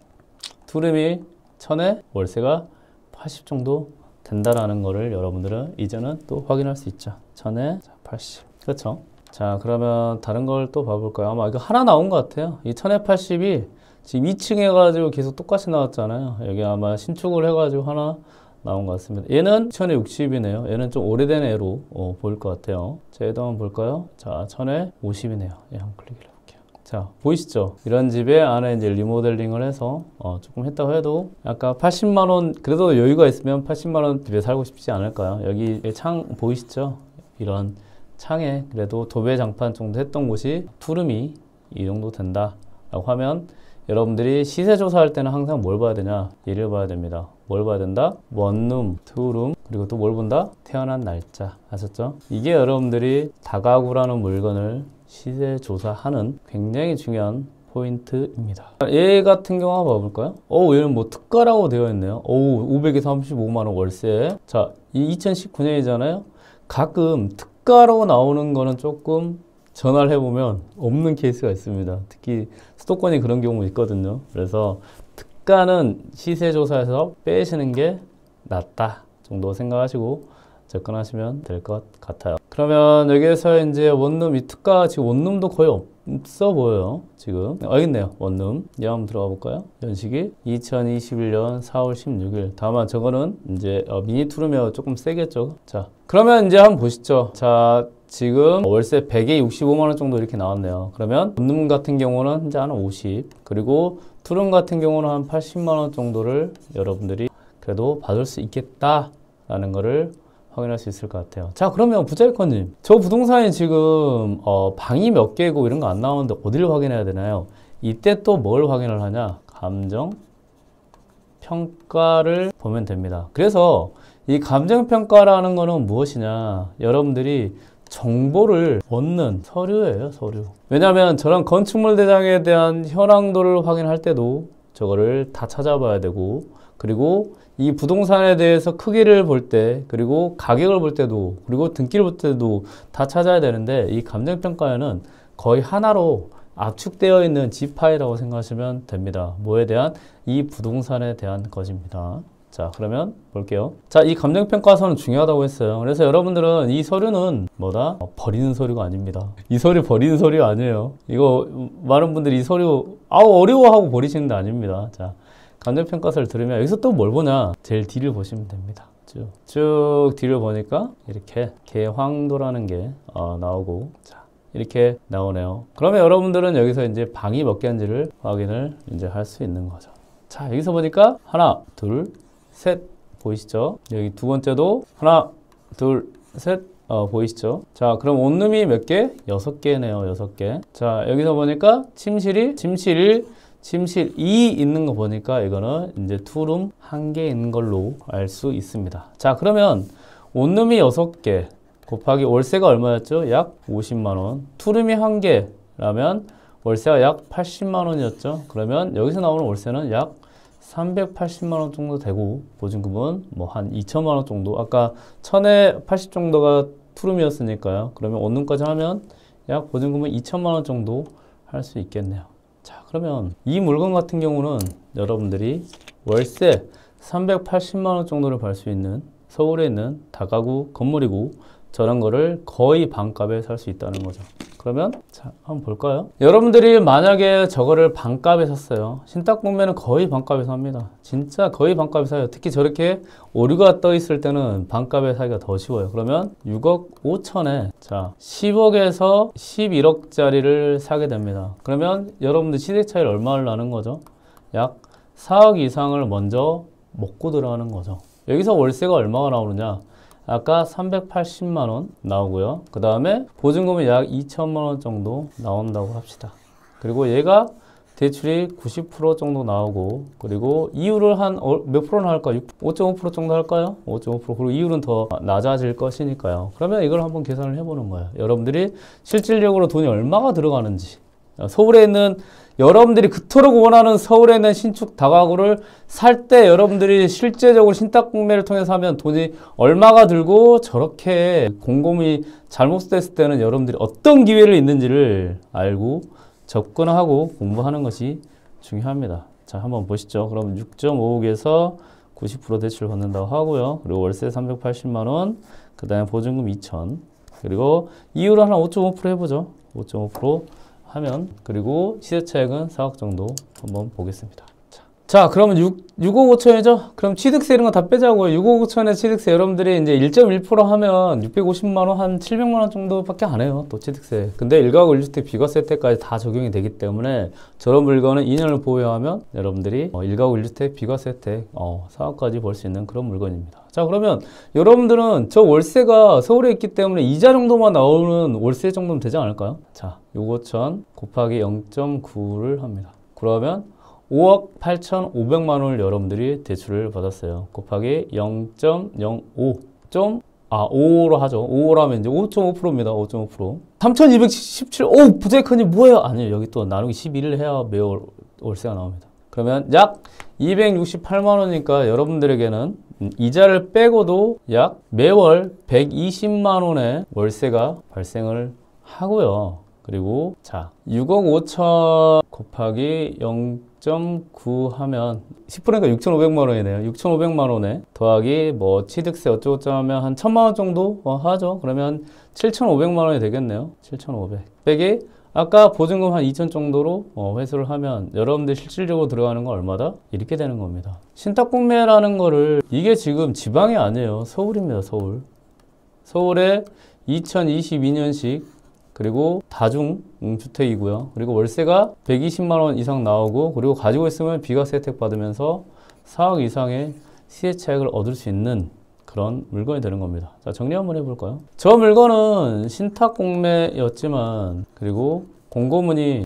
Speaker 1: 투룸이 1000에 월세가 80 정도 된다라는 거를 여러분들은 이제는 또 확인할 수 있죠. 1000에 80. 그렇죠? 자, 그러면 다른 걸 또 봐볼까요? 아마 이거 하나 나온 것 같아요. 이 1000에 80이 지금 2층 해가지고 계속 똑같이 나왔잖아요. 여기 아마 신축을 해가지고 하나 나온 것 같습니다. 얘는 1000에 60이네요. 얘는 좀 오래된 애로 보일 것 같아요. 자, 얘도 한번 볼까요? 자, 1000에 50이네요. 예, 한번 클릭을 해볼게요. 자, 보이시죠? 이런 집에 안에 이제 리모델링을 해서 조금 했다고 해도 약간 80만원, 그래도 여유가 있으면 80만원 집에 살고 싶지 않을까요? 여기 창 보이시죠? 이런 창에 그래도 도배 장판 정도 했던 곳이 투룸이 이 정도 된다 라고 하면 여러분들이 시세 조사할 때는 항상 뭘 봐야 되냐? 얘를 봐야 됩니다. 뭘 봐야 된다? 원룸, 투룸, 그리고 또 뭘 본다? 태어난 날짜. 아셨죠? 이게 여러분들이 다가구라는 물건을 시세 조사하는 굉장히 중요한 포인트입니다. 얘 같은 경우 한번 봐볼까요? 얘는 뭐 특가라고 되어 있네요. 500에서 35만원 월세. 자, 이 2019년이잖아요. 가끔 특가로 나오는 거는 조금 전화를 해보면 없는 케이스가 있습니다. 특히 수도권이 그런 경우 있거든요. 그래서 특가는 시세조사에서 빼시는 게 낫다 정도 생각하시고 접근하시면 될 것 같아요. 그러면 여기에서 이제 원룸, 이 특가 지금 원룸도 거의 없어 보여요. 지금 여기 있네요. 원룸. 얘 한번 들어가 볼까요? 연식이 2021년 4월 16일. 다만 저거는 이제 미니 투룸이어 조금 세겠죠. 자, 그러면 이제 한번 보시죠. 자, 지금 월세 100에 65만원 정도 이렇게 나왔네요. 그러면 원룸 같은 경우는 현재 한 50, 그리고 투룸 같은 경우는 한 80만원 정도를 여러분들이 그래도 받을 수 있겠다라는 거를 확인할 수 있을 것 같아요. 자, 그러면 부자이커님, 저 부동산이 지금 방이 몇 개고 이런 거 안 나오는데 어디를 확인해야 되나요? 이때 또 뭘 확인을 하냐? 감정 평가를 보면 됩니다. 그래서 이 감정 평가라는 거는 무엇이냐? 여러분들이 정보를 얻는 서류예요, 서류. 왜냐하면 저런 건축물 대장에 대한 현황도를 확인할 때도 저거를 다 찾아봐야 되고, 그리고 이 부동산에 대해서 크기를 볼 때, 그리고 가격을 볼 때도, 그리고 등기를 볼 때도 다 찾아야 되는데, 이 감정평가에는 거의 하나로 압축되어 있는 지파이라고 생각하시면 됩니다. 뭐에 대한? 이 부동산에 대한 것입니다. 자, 그러면 볼게요. 자, 이 감정평가서는 중요하다고 했어요. 그래서 여러분들은 이 서류는 뭐다? 버리는 서류가 아닙니다. 이 서류 버리는 서류 아니에요. 이거 많은 분들이 이 서류 어려워하고 버리시는 게 아닙니다. 자, 감정평가서를 들으면 여기서 또 뭘 보냐? 제일 뒤를 보시면 됩니다. 쭉 뒤를 보니까 이렇게 개황도라는 게 나오고, 자, 이렇게 나오네요. 그러면 여러분들은 여기서 이제 방이 몇 개인지를 확인을 이제 할 수 있는 거죠. 자, 여기서 보니까 하나, 둘, 셋 보이시죠? 여기 두 번째도 하나, 둘, 셋 보이시죠? 자, 그럼 원룸이 몇 개? 6개네요. 6개. 자, 여기서 보니까 침실 2 있는 거 보니까 이거는 이제 투룸 1개 있는 걸로 알 수 있습니다. 자, 그러면 원룸이 6개 곱하기 월세가 얼마였죠? 약 50만원. 투룸이 1개라면 월세가 약 80만원이었죠? 그러면 여기서 나오는 월세는 약 380만원 정도 되고, 보증금은 뭐 한 2천만원 정도. 아까 1000에 80 정도가 투룸이었으니까요. 그러면 원룸까지 하면 약 보증금은 2천만원 정도 할 수 있겠네요. 자, 그러면 이 물건 같은 경우는 여러분들이 월세 380만원 정도를 받을 수 있는 서울에 있는 다가구 건물이고, 저런 거를 거의 반값에 살 수 있다는 거죠. 그러면 자, 한번 볼까요? 여러분들이 만약에 저거를 반값에 샀어요. 신탁 보면은 거의 반값에 삽니다. 진짜 거의 반값에 사요. 특히 저렇게 오류가 떠 있을 때는 반값에 사기가 더 쉬워요. 그러면 6억 5천에 자, 10억에서 11억짜리를 사게 됩니다. 그러면 여러분들 시세 차이를 얼마를 나는 거죠? 약 4억 이상을 먼저 먹고 들어가는 거죠. 여기서 월세가 얼마가 나오느냐? 아까 380만원 나오고요. 그 다음에 보증금이 약 2천만원 정도 나온다고 합시다. 그리고 얘가 대출이 90% 정도 나오고, 그리고 이율을 한 몇 프로나 할까요? 5.5% 정도 할까요? 5.5%. 그리고 이율은 더 낮아질 것이니까요. 그러면 이걸 한번 계산을 해보는 거예요. 여러분들이 실질적으로 돈이 얼마가 들어가는지. 서울에 있는 여러분들이 그토록 원하는 서울에 있는 신축 다가구를 살 때 여러분들이 실제적으로 신탁공매를 통해서 하면 돈이 얼마가 들고, 저렇게 곰곰이 잘못됐을 때는 여러분들이 어떤 기회를 있는지를 알고 접근하고 공부하는 것이 중요합니다. 자, 한번 보시죠. 그럼 6.56에서 90% 대출 받는다고 하고요. 그리고 월세 380만원, 그 다음에 보증금 2천, 그리고 이율을 한 5.5% 해보죠. 5.5% 하면, 그리고 시세차익은 4억 정도 한번 보겠습니다. 자, 그러면 6억 5천이죠? 그럼 취득세 이런 거 다 빼자고요. 6억 5천의 취득세 여러분들이 이제 1.1% 하면 650만원, 한 700만원 정도밖에 안 해요. 또 취득세. 근데 일가구 1주택 비과세 때까지 다 적용이 되기 때문에 저런 물건은 2년을 보유하면 여러분들이 일가구 1주택 비과세 혜택 4억까지 벌 수 있는 그런 물건입니다. 자, 그러면 여러분들은 저 월세가 서울에 있기 때문에 이자 정도만 나오는 월세 정도면 되지 않을까요? 자, 6억 5천 곱하기 0.9를 합니다. 그러면 5억 8,500만 원을 여러분들이 대출을 받았어요. 곱하기 0.05 5로 하죠. 5로 하면 이제 5.5%입니다. 5.5%. 3,217. 오, 부재크니 뭐예요? 아니요. 여기 또 나누기 11을 해야 매월 월세가 나옵니다. 그러면 약 268만 원이니까 여러분들에게는 이자를 빼고도 약 매월 120만 원의 월세가 발생을 하고요. 그리고 자, 6억 5천 곱하기 0.9 하면 10%니까 6,500만 원이네요. 6,500만 원에 더하기 뭐 취득세 어쩌고저쩌고 하면 한 1,000만 원 정도 하죠. 그러면 7,500만 원이 되겠네요. 7,500 빼기 아까 보증금 한 2천 정도로 회수를 하면 여러분들 실질적으로 들어가는 건 얼마다? 이렇게 되는 겁니다. 신탁공매라는 거를, 이게 지금 지방이 아니에요. 서울입니다. 서울. 서울에 2022년식 그리고 다중주택이고요. 그리고 월세가 120만 원 이상 나오고, 그리고 가지고 있으면 비과세 혜택 받으면서 4억 이상의 시세차익을 얻을 수 있는 그런 물건이 되는 겁니다. 자, 정리 한번 해볼까요? 저 물건은 신탁공매였지만, 그리고 공고문이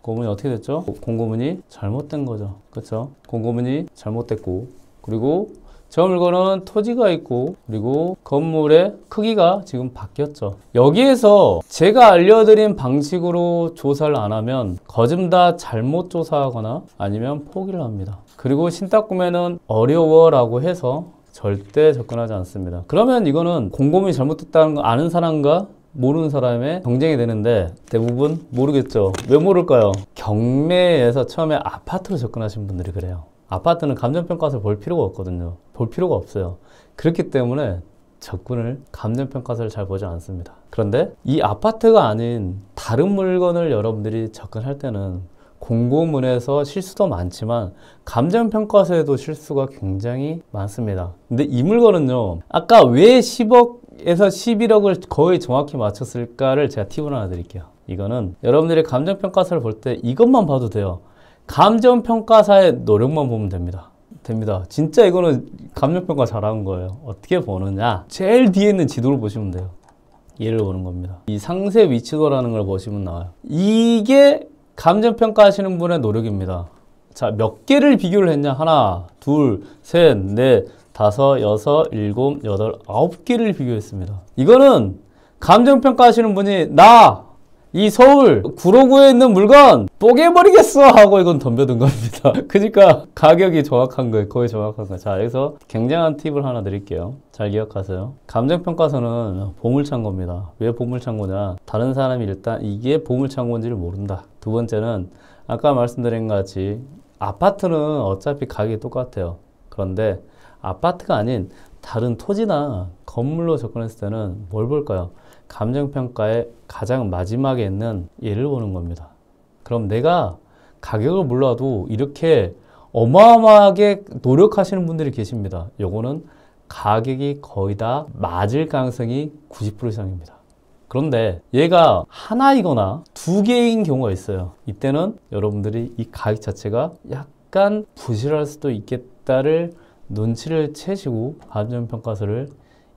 Speaker 1: 어떻게 됐죠? 공고문이 잘못된 거죠. 그렇죠? 공고문이 잘못됐고, 그리고 저 물건은 토지가 있고, 그리고 건물의 크기가 지금 바뀌었죠. 여기에서 제가 알려드린 방식으로 조사를 안 하면 거짓다 잘못 조사하거나 아니면 포기를 합니다. 그리고 신탁구매는 어려워라고 해서 절대 접근하지 않습니다. 그러면 이거는 공고문이 잘못됐다는 거 아는 사람과 모르는 사람의 경쟁이 되는데 대부분 모르겠죠. 왜 모를까요? 경매에서 처음에 아파트로 접근하신 분들이 그래요. 아파트는 감정평가서를 볼 필요가 없거든요. 볼 필요가 없어요. 그렇기 때문에 접근을 감정평가서를 잘 보지 않습니다. 그런데 이 아파트가 아닌 다른 물건을 여러분들이 접근할 때는 공고문에서 실수도 많지만 감정평가서에도 실수가 굉장히 많습니다. 근데 이 물건은요, 아까 왜 10억에서 11억을 거의 정확히 맞췄을까를 제가 팁을 하나 드릴게요. 이거는 여러분들이 감정평가서를 볼 때 이것만 봐도 돼요. 감정평가사의 노력만 보면 됩니다. 진짜 이거는 감정평가 잘한 거예요. 어떻게 보느냐? 제일 뒤에 있는 지도를 보시면 돼요. 얘를 보는 겁니다. 이 상세 위치도라는 걸 보시면 나와요. 이게 감정평가 하시는 분의 노력입니다. 자, 몇 개를 비교를 했냐? 하나, 둘, 셋, 넷, 다섯, 여섯, 일곱, 여덟, 9개를 비교했습니다. 이거는 감정평가 하시는 분이 이 서울 구로구에 있는 물건 뽀개버리겠어 하고 이건 덤벼든 겁니다. 그러니까 가격이 정확한 거예요. 거의 정확한 거예요. 자, 여기서 굉장한 팁을 하나 드릴게요. 잘 기억하세요. 감정평가서는 보물창고입니다. 왜 보물창고냐? 다른 사람이 일단 이게 보물창고인지를 모른다. 두 번째는 아까 말씀드린 것 같이 아파트는 어차피 가격이 똑같아요. 그런데 아파트가 아닌 다른 토지나 건물로 접근했을 때는 뭘 볼까요? 감정평가의 가장 마지막에 있는 얘를 보는 겁니다. 그럼 내가 가격을 몰라도 이렇게 어마어마하게 노력하시는 분들이 계십니다. 요거는 가격이 거의 다 맞을 가능성이 90% 이상입니다. 그런데 얘가 하나이거나 두 개인 경우가 있어요. 이때는 여러분들이 이 가격 자체가 약간 부실할 수도 있겠다를 눈치를 채시고 감정평가서를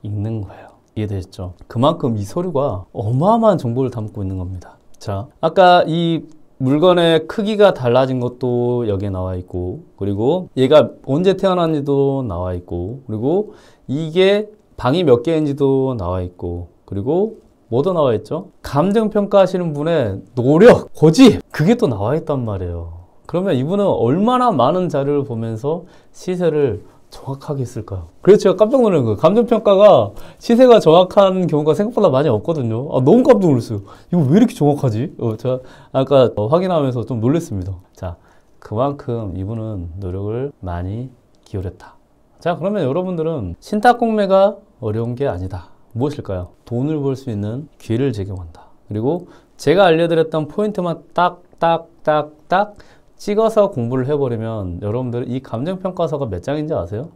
Speaker 1: 읽는 거예요. 이해되셨죠? 그만큼 이 서류가 어마어마한 정보를 담고 있는 겁니다. 자, 아까 이 물건의 크기가 달라진 것도 여기에 나와 있고, 그리고 얘가 언제 태어났는지도 나와 있고, 그리고 이게 방이 몇 개인지도 나와 있고, 그리고 뭐도 나와 있죠? 감정평가 하시는 분의 노력, 고집, 그게 또 나와 있단 말이에요. 그러면 이분은 얼마나 많은 자료를 보면서 시세를 정확하게 했을까요? 그래서 제가 깜짝 놀란 거예요. 감정평가가 시세가 정확한 경우가 생각보다 많이 없거든요. 너무 깜짝 놀랐어요. 이거 왜 이렇게 정확하지? 제가 아까 확인하면서 좀 놀랐습니다. 자, 그만큼 이분은 노력을 많이 기울였다. 자, 그러면 여러분들은 신탁공매가 어려운 게 아니다. 무엇일까요? 돈을 벌 수 있는 기회를 제공한다. 그리고 제가 알려드렸던 포인트만 딱딱딱딱 찍어서 공부를 해버리면 여러분들 이 감정평가서가 몇 장인지 아세요?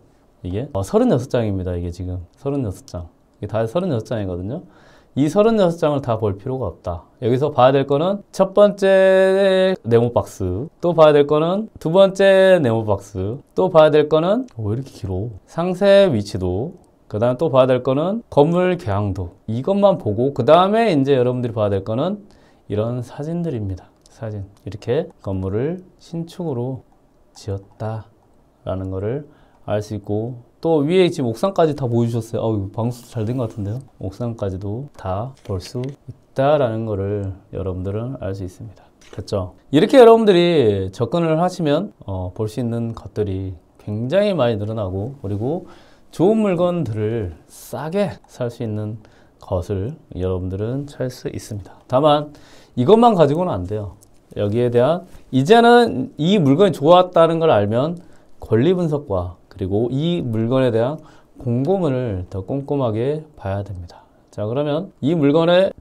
Speaker 1: 이게 36장입니다. 이게 지금 36장. 이게 다 36장이거든요. 이 36장을 다 볼 필요가 없다. 여기서 봐야 될 거는 첫 번째 네모 박스, 또 봐야 될 거는 두 번째 네모 박스, 또 봐야 될 거는 왜 이렇게 길어? 상세 위치도, 그 다음에 또 봐야 될 거는 건물 개항도. 이것만 보고 그 다음에 이제 여러분들이 봐야 될 거는 이런 사진들입니다. 사진. 이렇게 건물을 신축으로 지었다라는 거를 알 수 있고, 또 위에 지금 옥상까지 다 보여주셨어요. 방수 잘 된 것 같은데요? 옥상까지도 다 볼 수 있다라는 거를 여러분들은 알 수 있습니다. 됐죠? 이렇게 여러분들이 접근을 하시면 볼 수 있는 것들이 굉장히 많이 늘어나고, 그리고 좋은 물건들을 싸게 살 수 있는 것을 여러분들은 찾을 수 있습니다. 다만 이것만 가지고는 안 돼요. 여기에 대한 이제는 이 물건이 좋았다는 걸 알면 권리 분석과 그리고 이 물건에 대한 공고문을 더 꼼꼼하게 봐야 됩니다. 자, 그러면 이 물건의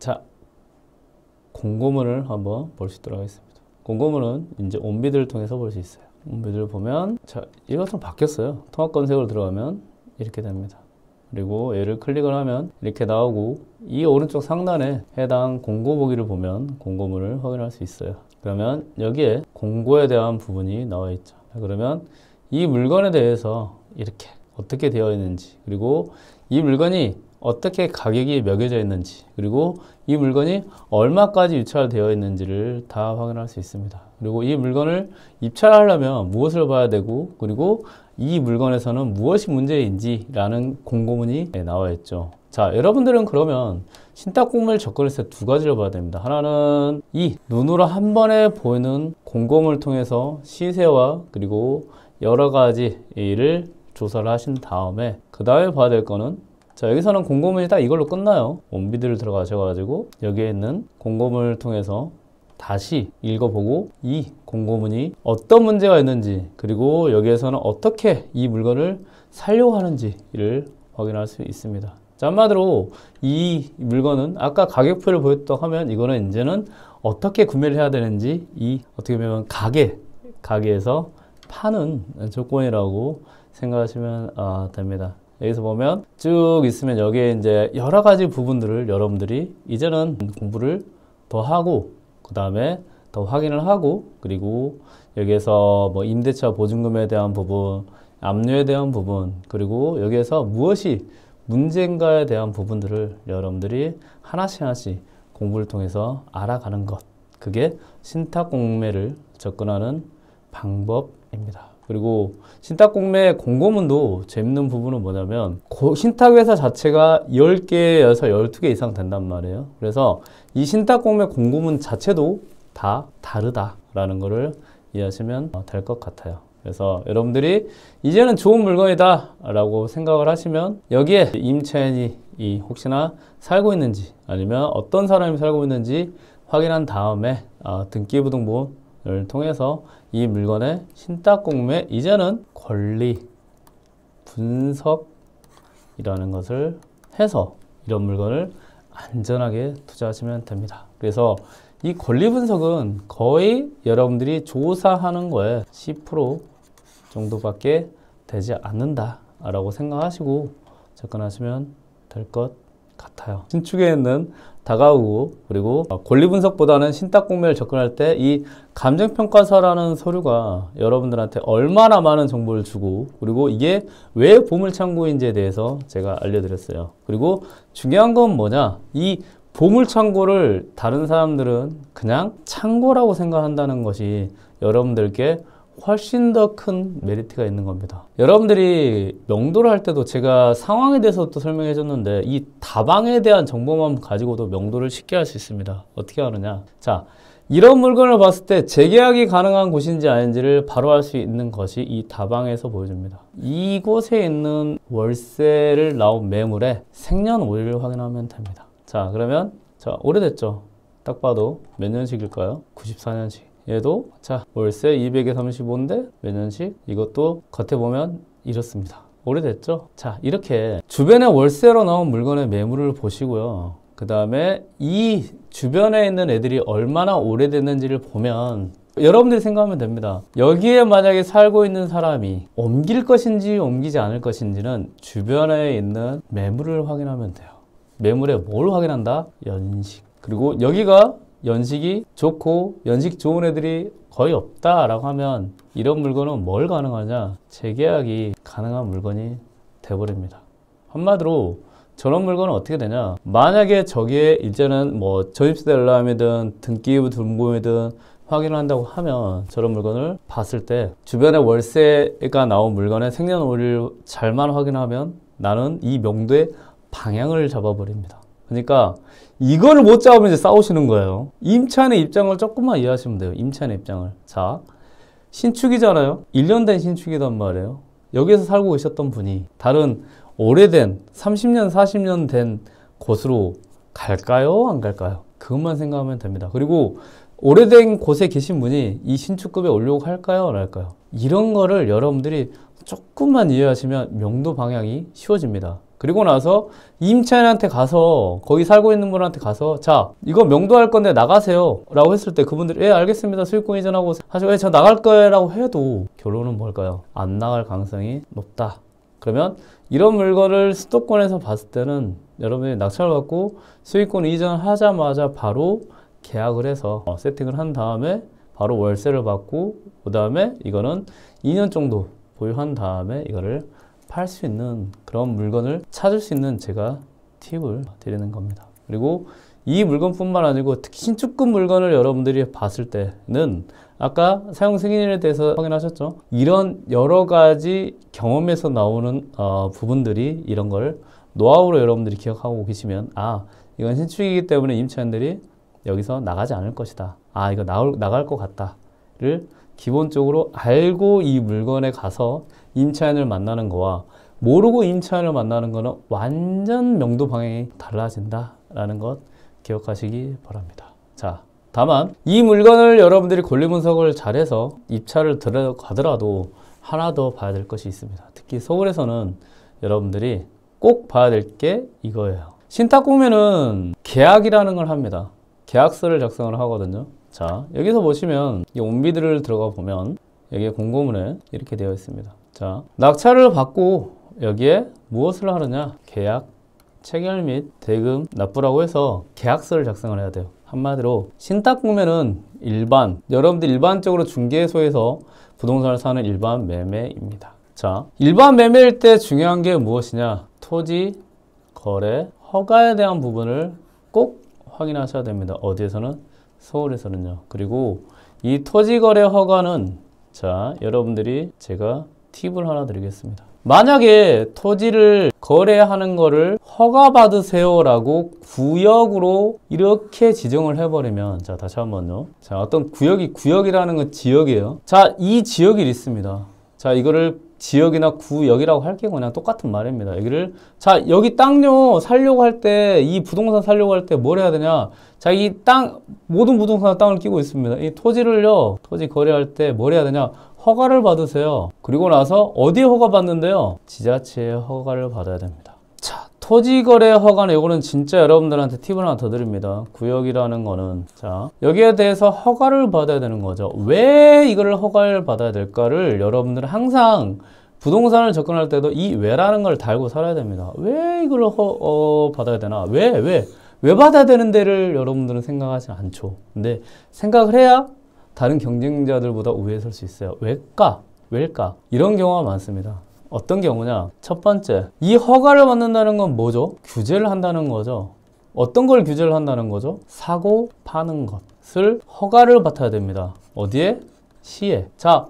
Speaker 1: 공고문을 한번 볼 수 있도록 하겠습니다. 공고문은 이제 온비드를 통해서 볼 수 있어요. 온비드를 보면 이것은 바뀌었어요. 통합 검색으로 들어가면 이렇게 됩니다. 그리고 얘를 클릭을 하면 이렇게 나오고, 이 오른쪽 상단에 해당 공고 보기를 보면 공고문을 확인할 수 있어요. 그러면 여기에 공고에 대한 부분이 나와 있죠. 그러면 이 물건에 대해서 이렇게 어떻게 되어 있는지, 그리고 이 물건이 어떻게 가격이 매겨져 있는지, 그리고 이 물건이 얼마까지 유찰되어 있는지를 다 확인할 수 있습니다. 그리고 이 물건을 입찰하려면 무엇을 봐야 되고, 그리고 이 물건에서는 무엇이 문제인지 라는 공고문이 나와 있죠. 자, 여러분들은 그러면 신탁공매를 접근했을 때 두 가지를 봐야 됩니다. 하나는 이 눈으로 한 번에 보이는 공고문을 통해서 시세와 그리고 여러 가지 일을 조사를 하신 다음에 그 다음에 봐야 될 거는, 자, 여기서는 공고문이 딱 이걸로 끝나요. 온비드를 들어가셔가지고 여기에 있는 공고문을 통해서 다시 읽어보고 이 공고문이 어떤 문제가 있는지, 그리고 여기에서는 어떻게 이 물건을 살려고 하는지를 확인할 수 있습니다. 자, 한마디로 이 물건은 아까 가격표를 보였다고 하면 이거는 이제는 어떻게 구매를 해야 되는지, 이 어떻게 보면 가게에서 파는 조건이라고 생각하시면 됩니다. 여기서 보면 쭉 있으면 여기에 이제 여러 가지 부분들을 여러분들이 이제는 공부를 더 하고, 그 다음에 더 확인을 하고, 그리고 여기에서 뭐 임대차 보증금에 대한 부분, 압류에 대한 부분, 그리고 여기에서 무엇이 문제인가에 대한 부분들을 여러분들이 하나씩 공부를 통해서 알아가는 것, 그게 신탁공매를 접근하는 방법입니다. 그리고 신탁공매 공고문도 재밌는 부분은 뭐냐면 신탁회사 자체가 10개에서 12개 이상 된단 말이에요. 그래서 이 신탁공매 공고문 자체도 다 다르다라는 것을 이해하시면 될 것 같아요. 그래서 여러분들이 이제는 좋은 물건이다 라고 생각을 하시면 여기에 임차인이 혹시나 살고 있는지, 아니면 어떤 사람이 살고 있는지 확인한 다음에 등기부등본을 통해서 이 물건의 신탁공매, 이제는 권리 분석이라는 것을 해서 이런 물건을 안전하게 투자하시면 됩니다. 그래서 이 권리 분석은 거의 여러분들이 조사하는 거에 10% 정도밖에 되지 않는다 라고 생각하시고 접근하시면 될 것 같아요. 신축에는 다가오고, 그리고 권리 분석보다는 신탁공매를 접근할 때 이 감정평가서라는 서류가 여러분들한테 얼마나 많은 정보를 주고, 그리고 이게 왜 보물창고인지에 대해서 제가 알려드렸어요. 그리고 중요한 건 뭐냐, 이 보물창고를 다른 사람들은 그냥 창고라고 생각한다는 것이 여러분들께 훨씬 더 큰 메리트가 있는 겁니다. 여러분들이 명도를 할 때도 제가 상황에 대해서 또 설명해 줬는데 이 다방에 대한 정보만 가지고도 명도를 쉽게 할 수 있습니다. 어떻게 하느냐? 자, 이런 물건을 봤을 때 재계약이 가능한 곳인지 아닌지를 바로 알 수 있는 것이 이 다방에서 보여줍니다. 이곳에 있는 월세를 나온 매물의 생년월일을 확인하면 됩니다. 자, 그러면 자, 오래됐죠? 딱 봐도 몇 년식일까요? 94년식. 얘도 자, 월세 200에 35인데 몇 년식? 이것도 겉에 보면 이렇습니다. 오래됐죠? 자, 이렇게 주변에 월세로 나온 물건의 매물을 보시고요. 그 다음에 이 주변에 있는 애들이 얼마나 오래됐는지를 보면 여러분들이 생각하면 됩니다. 여기에 만약에 살고 있는 사람이 옮길 것인지 옮기지 않을 것인지는 주변에 있는 매물을 확인하면 돼요. 매물에 뭘 확인한다? 연식. 그리고 여기가 연식이 좋고 연식 좋은 애들이 거의 없다라고 하면 이런 물건은 뭘 가능하냐? 재계약이 가능한 물건이 돼버립니다. 한마디로 저런 물건은 어떻게 되냐? 만약에 저기에 이제는 뭐 전입세 열람이든 등기부 등본이든 확인을 한다고 하면 저런 물건을 봤을 때 주변에 월세가 나온 물건의 생년월일 잘만 확인하면 나는 이 명도의 방향을 잡아버립니다. 그러니까 이걸 못 잡으면 이제 싸우시는 거예요. 임차인의 입장을 조금만 이해하시면 돼요. 임차인의 입장을. 자, 신축이잖아요. 1년 된 신축이단 말이에요. 여기에서 살고 계셨던 분이 다른 오래된 30년, 40년 된 곳으로 갈까요? 안 갈까요? 그것만 생각하면 됩니다. 그리고 오래된 곳에 계신 분이 이 신축급에 오려고 할까요? 안 할까요? 이런 거를 여러분들이 조금만 이해하시면 명도 방향이 쉬워집니다. 그리고 나서 임차인한테 가서 거기 살고 있는 분한테 가서 자, 이거 명도할 건데 나가세요 라고 했을 때 그분들이 예 알겠습니다 소유권 이전하고 하시고 예 저 나갈 거예요 라고 해도 결론은 뭘까요? 안 나갈 가능성이 높다. 그러면 이런 물건을 수도권에서 봤을 때는 여러분이 낙찰을 받고 소유권 이전하자마자 바로 계약을 해서 세팅을 한 다음에 바로 월세를 받고 그 다음에 이거는 2년 정도 보유한 다음에 이거를 팔 수 있는 그런 물건을 찾을 수 있는 제가 팁을 드리는 겁니다. 그리고 이 물건뿐만 아니고 특히 신축급 물건을 여러분들이 봤을 때는 아까 사용 승인에 대해서 확인하셨죠? 이런 여러 가지 경험에서 나오는 부분들이 이런 걸 노하우로 여러분들이 기억하고 계시면 아 이건 신축이기 때문에 임차인들이 여기서 나가지 않을 것이다. 아 이거 나갈 것 같다를 기본적으로 알고 이 물건에 가서 임차인을 만나는 거와 모르고 임차인을 만나는 거는 완전 명도 방향이 달라진다라는 것 기억하시기 바랍니다. 자, 다만 이 물건을 여러분들이 권리 분석을 잘해서 입찰을 들어가더라도 하나 더 봐야 될 것이 있습니다. 특히 서울에서는 여러분들이 꼭 봐야 될 게 이거예요. 신탁 공매는 계약이라는 걸 합니다. 계약서를 작성을 하거든요. 자, 여기서 보시면 이 온비드를 들어가 보면 여기에 공고문에 이렇게 되어 있습니다. 자, 낙찰을 받고 여기에 무엇을 하느냐? 계약, 체결 및 대금 납부라고 해서 계약서를 작성을 해야 돼요. 한마디로 신탁 구매는 여러분들 일반적으로 중개소에서 부동산을 사는 일반 매매입니다. 자, 일반 매매일 때 중요한 게 무엇이냐? 토지, 거래, 허가에 대한 부분을 꼭 확인하셔야 됩니다. 어디에서는? 서울에서는요. 그리고 이 토지 거래 허가는 자, 여러분들이 제가 팁을 하나 드리겠습니다. 만약에 토지를 거래하는 거를 허가 받으세요 라고 구역으로 이렇게 지정을 해버리면 자 다시 한번요. 자 어떤 구역이라는 건 지역이에요. 자 이 지역이 있습니다. 자 이거를 지역이나 구역이라고 할게 그냥 똑같은 말입니다. 여기를 자 여기 땅요 살려고 할 때 이 부동산 살려고 할 때 뭘 해야 되냐? 자 이 땅 모든 부동산 땅을 끼고 있습니다. 이 토지를요 토지 거래할 때 뭘 해야 되냐? 허가를 받으세요. 그리고 나서 어디에 허가 받는데요? 지자체에 허가를 받아야 됩니다. 자, 토지거래 허가는 이거는 진짜 여러분들한테 팁을 하나 더 드립니다. 구역이라는 거는 자, 여기에 대해서 허가를 받아야 되는 거죠. 왜 이거를 허가를 받아야 될까를 여러분들은 항상 부동산을 접근할 때도 이 왜라는 걸 달고 살아야 됩니다. 왜 이걸 받아야 되나? 왜 받아야 되는 데를 여러분들은 생각하지 않죠. 근데 생각을 해야 다른 경쟁자들보다 우위에 설 수 있어요. 왜일까? 이런 경우가 많습니다. 어떤 경우냐? 첫 번째, 이 허가를 받는다는 건 뭐죠? 규제를 한다는 거죠. 어떤 걸 규제를 한다는 거죠? 사고 파는 것을 허가를 받아야 됩니다. 어디에? 시에. 자,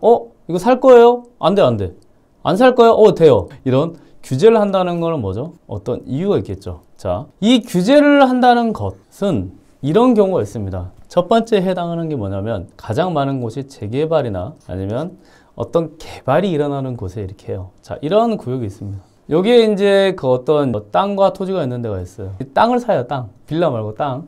Speaker 1: 이거 살 거예요? 안 돼, 안 돼. 안 살 거예요? 돼요. 이런 규제를 한다는 거는 뭐죠? 어떤 이유가 있겠죠. 자, 이 규제를 한다는 것은 이런 경우가 있습니다. 첫 번째 해당하는 게 뭐냐면 가장 많은 곳이 재개발이나 아니면 어떤 개발이 일어나는 곳에 이렇게 해요. 자, 이런 구역이 있습니다. 여기에 이제 그 어떤 땅과 토지가 있는 데가 있어요. 땅을 사요, 땅. 빌라 말고 땅.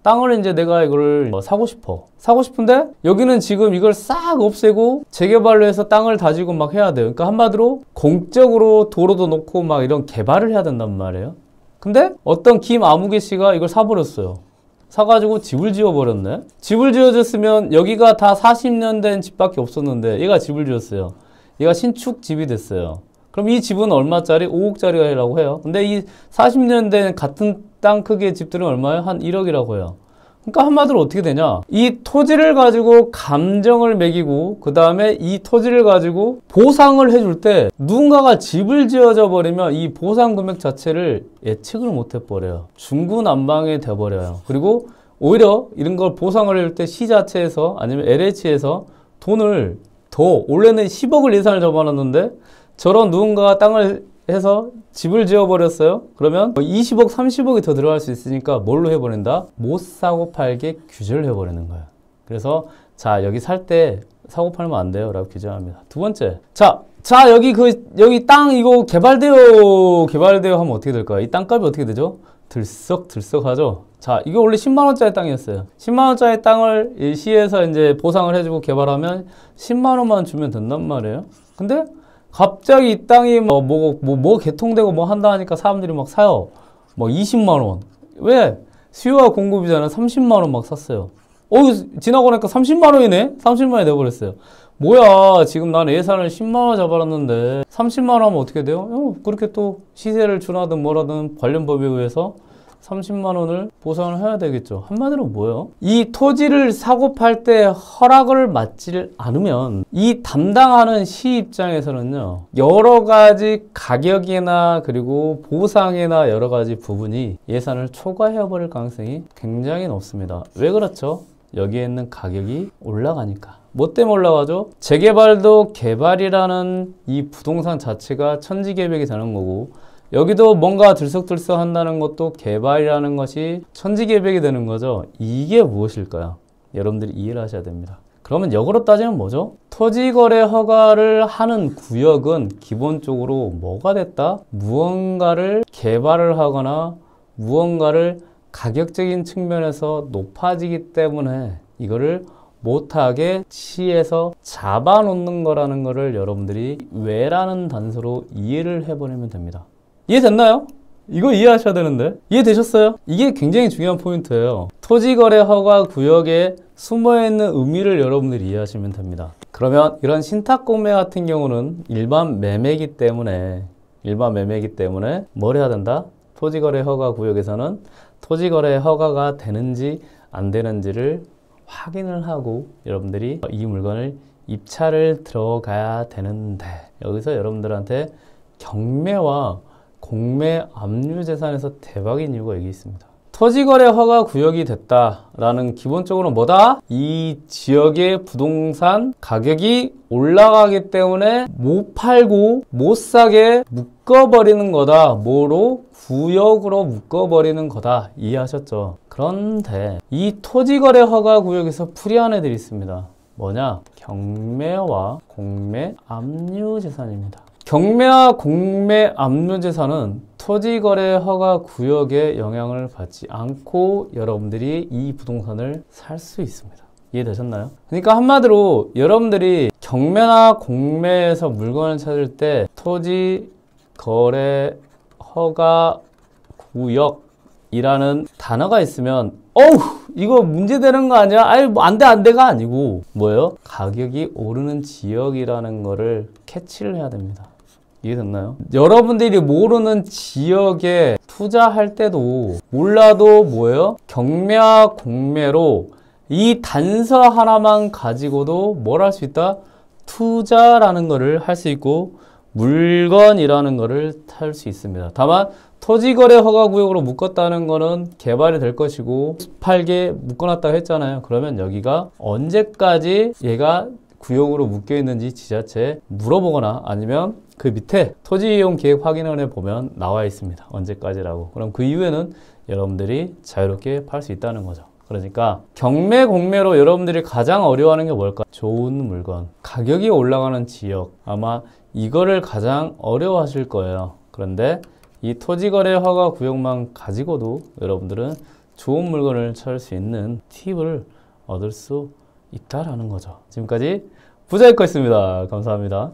Speaker 1: 땅을 이제 내가 이걸 사고 싶어. 사고 싶은데 여기는 지금 이걸 싹 없애고 재개발로 해서 땅을 다지고 막 해야 돼요. 그러니까 한마디로 공적으로 도로도 놓고 막 이런 개발을 해야 된단 말이에요. 근데 어떤 김아무개 씨가 이걸 사버렸어요. 사가지고 집을 지어버렸네. 집을 지어줬으면 여기가 다 40년 된 집밖에 없었는데 얘가 집을 지었어요. 얘가 신축 집이 됐어요. 그럼 이 집은 얼마짜리? 5억짜리라고 해요. 근데 이 40년 된 같은 땅 크기의 집들은 얼마예요? 한 1억이라고 해요. 그러니까 한마디로 어떻게 되냐? 이 토지를 가지고 감정을 매기고 그 다음에 이 토지를 가지고 보상을 해줄 때 누군가가 집을 지어져 버리면 이 보상 금액 자체를 예측을 못 해버려요. 중구난방이 돼버려요. 그리고 오히려 이런 걸 보상을 해줄 때 시 자체에서 아니면 LH에서 돈을 더 원래는 10억을 예산을 잡아놨는데 저런 누군가가 땅을 해서 집을 지어버렸어요. 그러면 20억, 30억이 더 들어갈 수 있으니까 뭘로 해버린다? 못 사고 팔게 규제를 해버리는 거예요. 그래서 자, 여기 살 때 사고 팔면 안 돼요 라고 규제합니다. 두 번째, 자 여기 땅 이거 개발돼요 하면 어떻게 될까요? 이 땅값이 어떻게 되죠? 들썩하죠. 자, 이거 원래 10만 원짜리 땅이었어요. 10만 원짜리 땅을 이 시에서 이제 보상을 해주고 개발하면 10만 원만 주면 된단 말이에요. 근데 갑자기 이 땅이 뭐 개통되고 뭐 한다 하니까 사람들이 막 사요. 뭐 20만 원. 왜? 수요와 공급이잖아. 30만 원 막 샀어요. 지나고 나니까 30만 원이네? 30만 원이 돼버렸어요. 뭐야, 지금 나는 예산을 10만 원 잡아놨는데 30만 원 하면 어떻게 돼요? 그렇게 또 시세를 준하든 뭐라든 관련 법에 의해서 30만 원을 보상을 해야 되겠죠. 한마디로 뭐예요? 이 토지를 사고 팔 때 허락을 받지 않으면 이 담당하는 시 입장에서는요, 여러 가지 가격이나 그리고 보상이나 여러 가지 부분이 예산을 초과해 버릴 가능성이 굉장히 높습니다. 왜 그렇죠? 여기에 있는 가격이 올라가니까. 뭐 때문에 올라가죠? 재개발도 개발이라는 이 부동산 자체가 천지개벽이 되는 거고, 여기도 뭔가 들썩들썩 한다는 것도 개발이라는 것이 천지개벽이 되는 거죠. 이게 무엇일까요? 여러분들이 이해를 하셔야 됩니다. 그러면 역으로 따지면 뭐죠? 토지거래 허가를 하는 구역은 기본적으로 뭐가 됐다? 무언가를 개발을 하거나 무언가를 가격적인 측면에서 높아지기 때문에 이거를 못하게 시에서 잡아놓는 거라는 거를 여러분들이 왜라는 단서로 이해를 해버리면 됩니다. 이해됐나요? 이거 이해하셔야 되는데. 이해되셨어요? 이게 굉장히 중요한 포인트예요. 토지거래 허가 구역에 숨어있는 의미를 여러분들이 이해하시면 됩니다. 그러면 이런 신탁공매 같은 경우는 일반 매매이기 때문에 뭘 해야 된다? 토지거래 허가 구역에서는 토지거래 허가가 되는지 안 되는지를 확인을 하고 여러분들이 이 물건을 입찰을 들어가야 되는데, 여기서 여러분들한테 경매와 공매 압류재산에서 대박인 이유가 여기 있습니다. 토지거래 허가 구역이 됐다라는 기본적으로 뭐다? 이 지역의 부동산 가격이 올라가기 때문에 못 팔고 못 사게 묶어버리는 거다. 뭐로? 구역으로 묶어버리는 거다. 이해하셨죠? 그런데 이 토지거래 허가 구역에서 풀이한 애들이 있습니다. 뭐냐? 경매와 공매 압류재산입니다. 경매와 공매 압류재산은 토지거래 허가 구역에 영향을 받지 않고 여러분들이 이 부동산을 살 수 있습니다. 이해되셨나요? 그러니까 한마디로 여러분들이 경매나 공매에서 물건을 찾을 때 토지거래 허가 구역이라는 단어가 있으면 이거 문제되는 거 아니야? 아이 뭐 안 돼가 아니고 뭐예요? 가격이 오르는 지역이라는 거를 캐치를 해야 됩니다. 이해됐나요? 여러분들이 모르는 지역에 투자할 때도 몰라도 뭐예요? 경매와 공매로 이 단서 하나만 가지고도 뭘 할 수 있다? 투자라는 거를 할 수 있고 물건이라는 거를 탈 수 있습니다. 다만 토지거래 허가구역으로 묶었다는 거는 개발이 될 것이고 18개 묶어놨다고 했잖아요. 그러면 여기가 언제까지 얘가 구역으로 묶여 있는지 지자체에 물어보거나 아니면 그 밑에 토지이용 계획 확인원에 보면 나와 있습니다. 언제까지라고. 그럼 그 이후에는 여러분들이 자유롭게 팔 수 있다는 거죠. 그러니까 경매, 공매로 여러분들이 가장 어려워하는 게 뭘까? 좋은 물건, 가격이 올라가는 지역, 아마 이거를 가장 어려워하실 거예요. 그런데 이 토지거래 허가 구역만 가지고도 여러분들은 좋은 물건을 찾을 수 있는 팁을 얻을 수 있다라는 거죠. 지금까지 부자이커였습니다. 감사합니다.